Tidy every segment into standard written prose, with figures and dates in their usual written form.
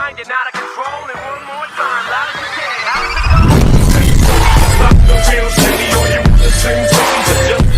mind, you're not out of control. And one more time, loud as you can. How does it go? Stop the real city, or you the same thing to just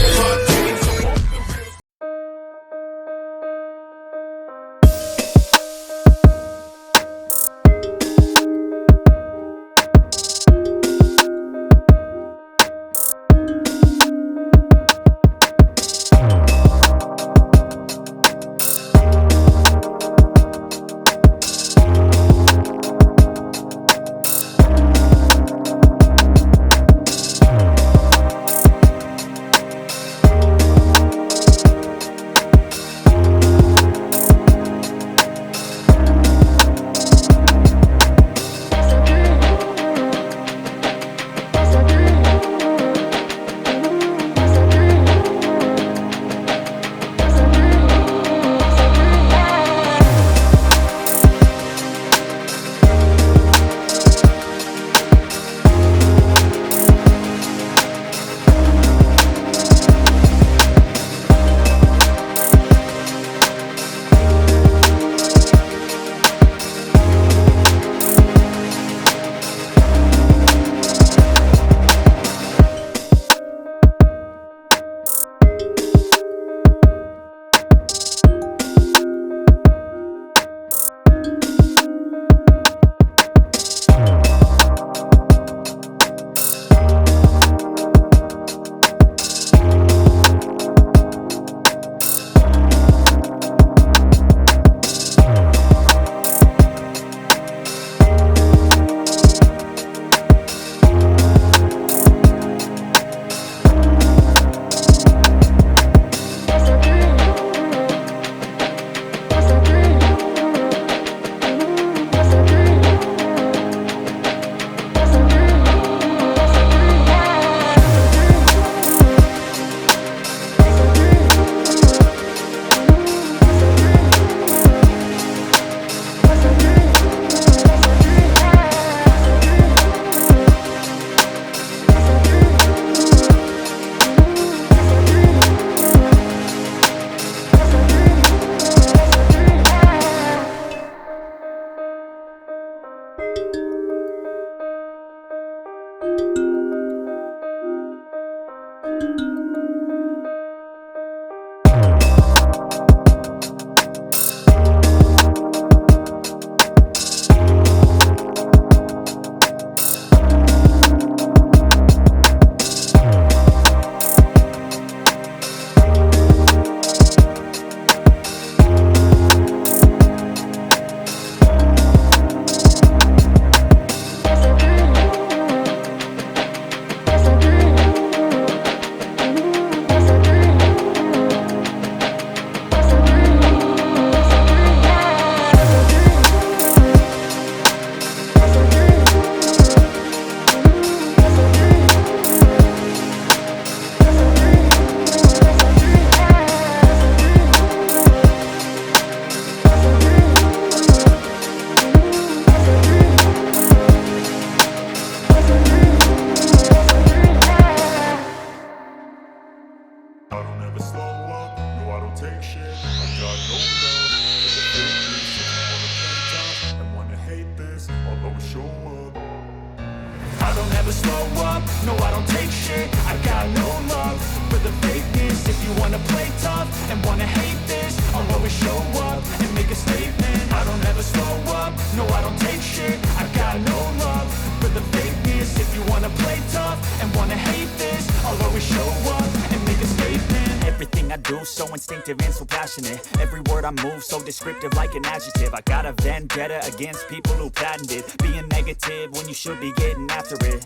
I don't ever slow up, no I don't take shit. I got no love for the fakeness. If you wanna play tough and wanna hate this, I'll always show up and make a statement. I don't ever slow up, no I don't take shit. I got no love for the fakeness. If you wanna play tough and wanna hate this, I'll always show up and make a statement. Everything I do so instinctive and so passionate. Every word I move so descriptive like an adjective. I got a vendetta against people who patented being negative when you should be getting after it.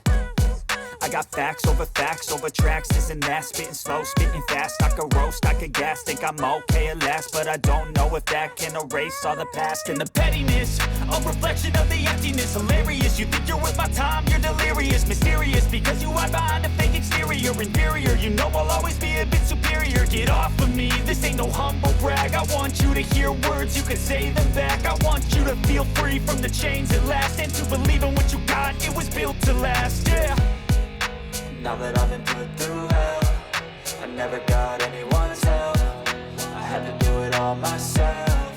I got facts over tracks, this and that. Spitting slow, spitting fast. I could roast, I could gas. Think I'm okay at last, but I don't know if that can erase all the past. And the pettiness, a reflection of the emptiness. Hilarious, you think you're worth my time, you're delirious. Mysterious, because you hide behind a fake exterior. Inferior, you know I'll always be a bit superior. Get off of me, this ain't no humble brag. I want you to hear words, you can say them back. I want you to feel free from the chains at last, and to believe in what you got, it was built to last, yeah. Now that I've been put through hell, I never got anyone's help. I had to do it all myself.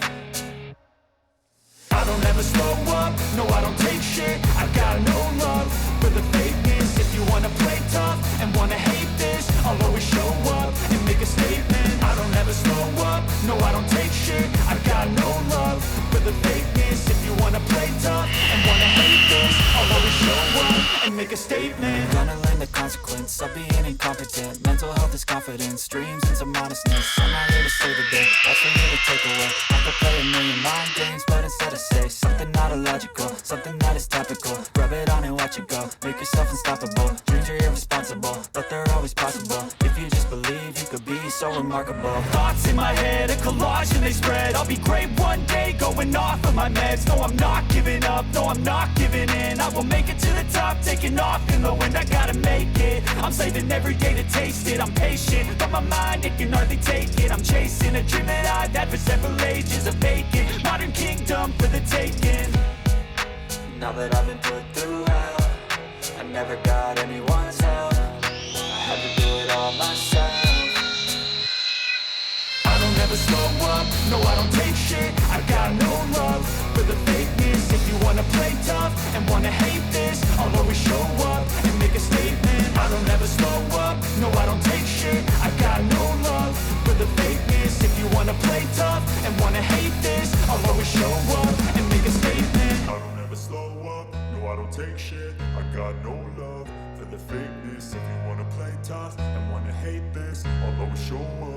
I don't ever slow up, up, no I don't take shit. I got no love for the fakeness. If you wanna play tough and wanna hate this, I'll always show up and make a statement. I don't ever slow up, no I don't take shit. I got no love for the fakeness. If you wanna play tough and wanna hate this, I'll always show up and make a statement. You're gonna learn the consequence of being incompetent. Mental health is confidence, dreams and some honestness. I'm not here to save the day, that's for you to take away. I could play a million mind games, but instead I say something not illogical, something that is topical. Rub it on and watch it go, make yourself unstoppable. Dreams are irresponsible, but they're always possible. If you just believe, you could be so remarkable. Thoughts in my head, a collage and they spread. I'll be great one day, going off of my meds. No, I'm not giving up, no, I'm not giving in. I will make it to the top, taking off in the wind. I gotta make it, I'm saving every day to taste it. I'm patient, but my mind, it can hardly take it. I'm chasing a dream that I've had for several ages. A vacant, modern kingdom for the taking. Now that I've been put through hell, I never got anyone's help. I had to do it all myself. I don't ever slow up, no I don't take shit. I got no love for the fakeness. If you wanna play tough and wanna hate this, I'll always show up and make a statement. I don't ever slow up, no I don't take shit. I got no love for the fakeness. If you wanna play tough and wanna hate this, I'll always show up and make a statement. I don't ever slow up, no I don't take shit. I got no love for the fakeness. If you wanna play tough and wanna hate this, I'll always show up